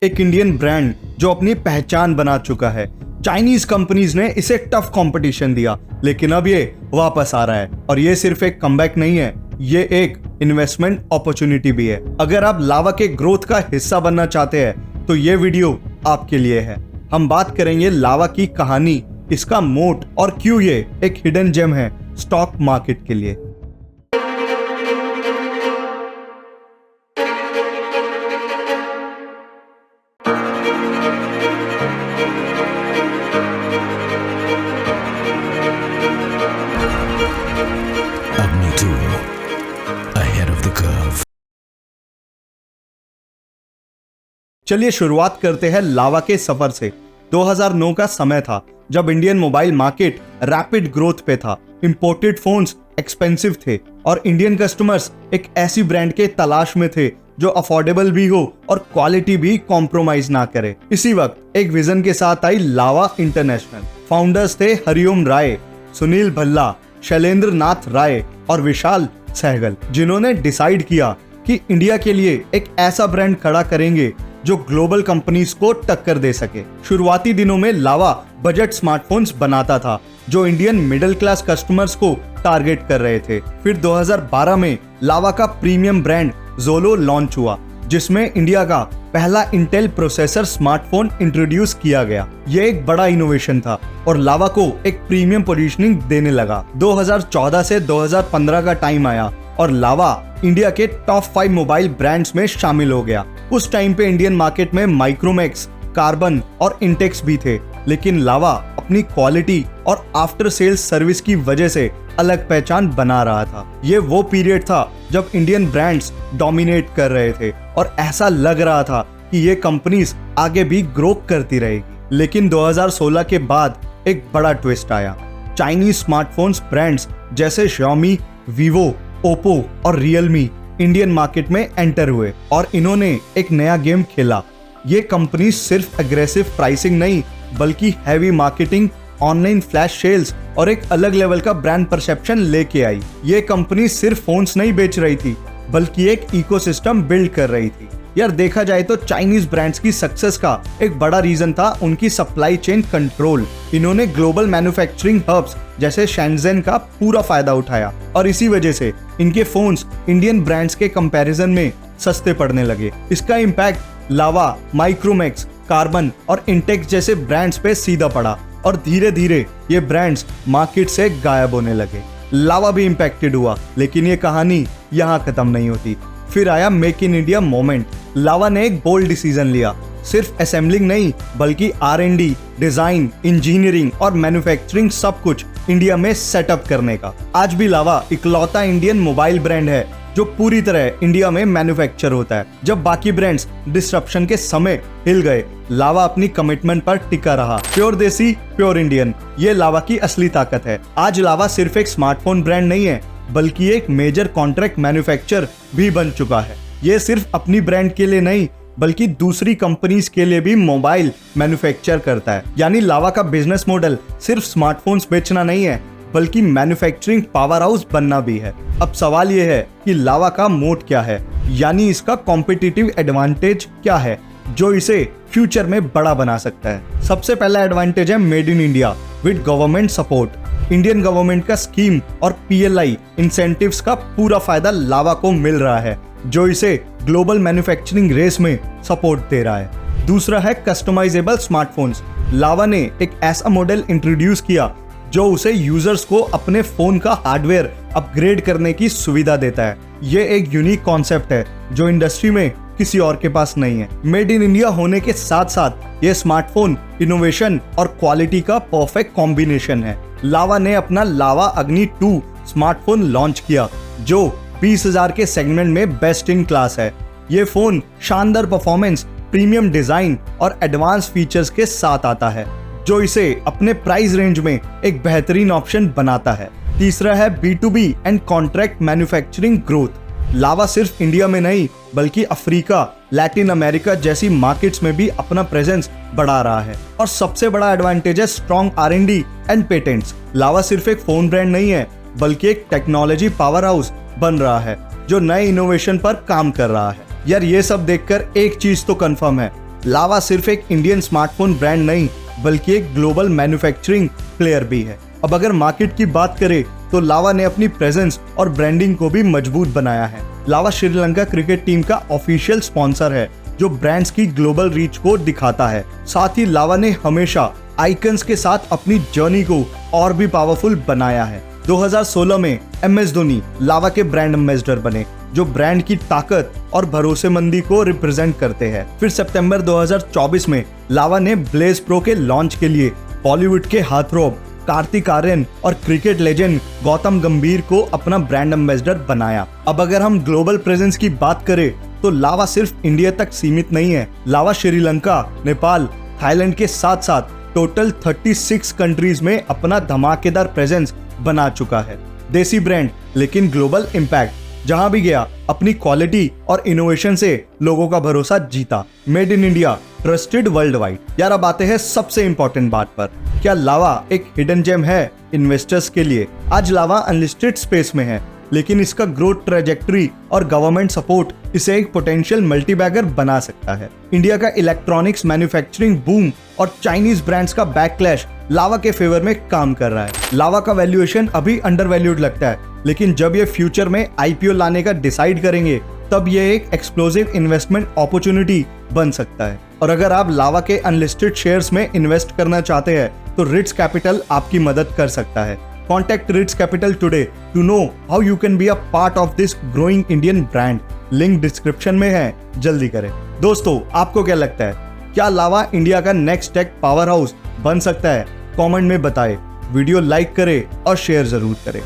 एक Indian brand जो अपनी पहचान बना चुका है। चाइनीज कंपनीज ने इसे टफ कंपटीशन दिया, लेकिन अब ये वापस आ रहा है। और ये सिर्फ एक कमबैक नहीं है, ये एक इन्वेस्टमेंट अपॉर्चुनिटी भी है। अगर आप लावा के ग्रोथ का हिस्सा बनना चाहते हैं तो ये वीडियो आपके लिए है। हम बात करेंगे लावा की कहानी, इसका मोट और क्यों ये एक हिडन जेम है स्टॉक मार्केट के लिए। चलिए शुरुआत करते हैं लावा के सफर से। 2009 का समय था जब Indian mobile market rapid growth पे था। इंपोर्टेड फोन्स एक्सपेंसिव थे और इंडियन कस्टमर्स एक ऐसी ब्रांड के तलाश में थे जो अफोर्डेबल भी हो और क्वालिटी भी कॉम्प्रोमाइज ना करे। इसी वक्त एक विजन के साथ आई लावा इंटरनेशनल। फाउंडर्स थे हरिओम राय, सुनील भल्ला, शैलेंद्र नाथ राय और विशाल सहगल, जिन्होंने डिसाइड किया कि इंडिया के लिए एक ऐसा ब्रांड खड़ा करेंगे जो ग्लोबल कंपनीज को टक्कर दे सके। शुरुआती दिनों में लावा बजट स्मार्टफोन्स बनाता था जो इंडियन मिडिल क्लास कस्टमर्स को टारगेट कर रहे थे। फिर 2012 में लावा का प्रीमियम ब्रांड जोलो लॉन्च हुआ, जिसमें इंडिया का पहला इंटेल प्रोसेसर स्मार्टफोन इंट्रोड्यूस किया गया। यह एक बड़ा इनोवेशन था और लावा को एक प्रीमियम पोजीशनिंग देने लगा। 2014 से 2015 का टाइम आया और लावा इंडिया के टॉप 5 मोबाइल ब्रांड्स में शामिल हो गया। उस टाइम पे इंडियन मार्केट में माइक्रोमैक्स, कार्बन और इंटेक्स भी थे, लेकिन लावा अपनी क्वालिटी और आफ्टर सेल्स सर्विस की वजह से अलग पहचान बना रहा था। ये वो पीरियड था जब इंडियन ब्रांड्स डोमिनेट कर रहे थे और ऐसा लग रहा था कि ये कंपनीज आगे भी ग्रो करती रहेगी। लेकिन 2016 के बाद एक बड़ा ट्विस्ट आया। चाइनीज स्मार्टफोन्स ब्रांड्स जैसे Xiaomi, Vivo, ओप्पो और रियलमी इंडियन मार्केट में एंटर हुए और इन्होंने एक नया गेम खेला। ये कंपनी सिर्फ एग्रेसिव प्राइसिंग नहीं, बल्कि heavy marketing, online flash sales और एक अलग लेवल का ब्रांड परसेप्शन लेके आई। ये कंपनी सिर्फ फोन्स नहीं बेच रही थी, बल्कि एक इकोसिस्टम बिल्ड कर रही थी। यार देखा जाए तो चाइनीज ब्रांड्स की सक्सेस का एक बड़ा रीजन था उनकी सप्लाई चेन कंट्रोल। इन्होंने ग्लोबल मैन्युफैक्चरिंग हब्स जैसे शैनज़ेन का पूरा फायदा उठाया और इसी वजह से इनके फोन्स इंडियन ब्रांड्स के कंपैरिजन में सस्ते पड़ने लगे। इसका इम्पैक्ट लावा, माइक्रोमैक्स, कार्बन और इंटेक्स जैसे ब्रांड्स पे सीधा पड़ा और धीरे धीरे ये ब्रांड्स मार्केट से गायब होने लगे। लावा भी इम्पैक्टेड हुआ, लेकिन ये कहानी यहाँ खत्म नहीं होती। फिर आया मेक इन इंडिया मोमेंट। लावा ने एक बोल्ड डिसीजन लिया, सिर्फ असेंबलिंग नहीं बल्कि R&D, डिजाइन, इंजीनियरिंग और मैन्युफैक्चरिंग सब कुछ इंडिया में सेटअप करने का। आज भी लावा इकलौता इंडियन मोबाइल ब्रांड है जो पूरी तरह इंडिया में मैन्युफैक्चर होता है। जब बाकी ब्रांड्स डिस्ट्रप्शन के समय हिल गए, लावा अपनी कमिटमेंट पर टिका रहा। प्योर देसी, प्योर इंडियन, ये लावा की असली ताकत है। आज लावा सिर्फ एक स्मार्टफोन ब्रांड नहीं है, बल्कि एक मेजर कॉन्ट्रैक्ट मैन्युफैक्चर भी बन चुका है। ये सिर्फ अपनी ब्रांड के लिए नहीं, बल्कि दूसरी कंपनीज के लिए भी मोबाइल मैन्युफैक्चर करता है। यानी लावा का बिजनेस मॉडल सिर्फ स्मार्टफोन्स बेचना नहीं है, बल्कि मैन्युफैक्चरिंग पावर हाउस बनना भी है। अब सवाल ये है कि लावा का मोट क्या है, यानी इसका कॉम्पिटिटिव एडवांटेज क्या है जो इसे फ्यूचर में बड़ा बना सकता है। सबसे पहला एडवांटेज है made in India with government support. Indian government का स्कीम और PLI इंसेंटिव्स का पूरा फायदा लावा को मिल रहा है, जो इसे ग्लोबल मैन्युफैक्चरिंग रेस में सपोर्ट दे रहा है। दूसरा है कस्टमाइजेबल स्मार्टफोन्स। लावा ने एक ऐसा मॉडल इंट्रोड्यूस किया जो उसे यूजर्स को अपने फोन का हार्डवेयर अपग्रेड करने की सुविधा देता है। ये एक यूनिक कॉन्सेप्ट है जो इंडस्ट्री में किसी और के पास नहीं है। मेड इन इंडिया होने के साथ साथ ये स्मार्टफोन इनोवेशन और क्वालिटी का परफेक्ट कॉम्बिनेशन है। लावा ने अपना लावा अग्नि 2 स्मार्टफोन लॉन्च किया जो 20,000 के सेगमेंट में बेस्ट इन क्लास है। ये फोन शानदार परफॉर्मेंस, प्रीमियम डिजाइन और एडवांस फीचर्स के साथ आता है, जो इसे अपने प्राइस रेंज में एक बेहतरीन ऑप्शन बनाता है। तीसरा है B2B and contract manufacturing growth. Lava सिर्फ इंडिया में नहीं, बल्कि अफ्रीका, लैटिन अमेरिका जैसी मार्केट्स में भी अपना प्रेजेंस बढ़ा रहा है। और सबसे बड़ा एडवांटेज है स्ट्रॉन्ग R&D एंड पेटेंट्स। लावा सिर्फ एक फोन ब्रांड नहीं है, बल्कि एक टेक्नोलॉजी पावर हाउस बन रहा है जो नए इनोवेशन पर काम कर रहा है। यार ये सब देखकर एक चीज तो कंफर्म है, लावा सिर्फ एक इंडियन स्मार्टफोन ब्रांड नहीं बल्कि एक ग्लोबल मैन्युफैक्चरिंग प्लेयर भी है। अब अगर मार्केट की बात करें तो लावा ने अपनी प्रेजेंस और ब्रांडिंग को भी मजबूत बनाया है। लावा श्रीलंका क्रिकेट टीम का ऑफिशियल स्पॉन्सर है जो ब्रांड्स की ग्लोबल रीच को दिखाता है। साथ ही लावा ने हमेशा आइकन्स के साथ अपनी जर्नी को और भी पावरफुल बनाया है। 2016 में MS धोनी लावा के ब्रांड एम्बेसडर बने जो ब्रांड की ताकत और भरोसेमंदी को रिप्रेजेंट करते हैं। फिर सितंबर 2024 में लावा ने ब्लेज प्रो के लॉन्च के लिए बॉलीवुड के हाथरॉब कार्तिक आर्यन और क्रिकेट लेजेंड गौतम गंभीर को अपना ब्रांड एम्बेसडर बनाया। अब अगर हम ग्लोबल प्रेजेंस की बात करें तो लावा सिर्फ इंडिया तक सीमित नहीं है। लावा श्रीलंका, नेपाल, थाईलैंड के साथ साथ टोटल 36 कंट्रीज में अपना धमाकेदार प्रेजेंस बना चुका है। देसी ब्रांड लेकिन ग्लोबल इम्पैक्ट, जहां भी गया अपनी क्वालिटी और इनोवेशन से लोगों का भरोसा जीता। Made in India, trusted world wide. यार अब आते हैं सबसे इंपॉर्टेंट बात पर, क्या लावा एक हिडन जेम है इन्वेस्टर्स के लिए? आज लावा अनलिस्टेड स्पेस में है लेकिन इसका ग्रोथ ट्रेजेक्टरी और गवर्नमेंट सपोर्ट इसे एक पोटेंशियल मल्टीबैगर बना सकता है। इंडिया का इलेक्ट्रॉनिक्स मैन्युफैक्चरिंग बूम और चाइनीज ब्रांड्स का बैकक्लैश लावा के फेवर में काम कर रहा है। लावा का वैल्यूएशन अभी अंडरवैल्यूड लगता है लेकिन जब ये फ्यूचर में IPO लाने का डिसाइड करेंगे तब ये एक एक्सप्लोसिव इन्वेस्टमेंट अपॉर्चुनिटी बन सकता है। और अगर आप लावा के अनलिस्टेड शेयर्स में इन्वेस्ट करना चाहते हैं तो रिट्स कैपिटल आपकी मदद कर सकता है। Contact Ritz Capital today to know how you can be a part of this growing Indian brand. Link description में है, जल्दी करें। दोस्तों आपको क्या लगता है, क्या लावा इंडिया का नेक्स्ट टेक पावर हाउस बन सकता है? कमेंट में बताएं, वीडियो लाइक करें और शेयर जरूर करें।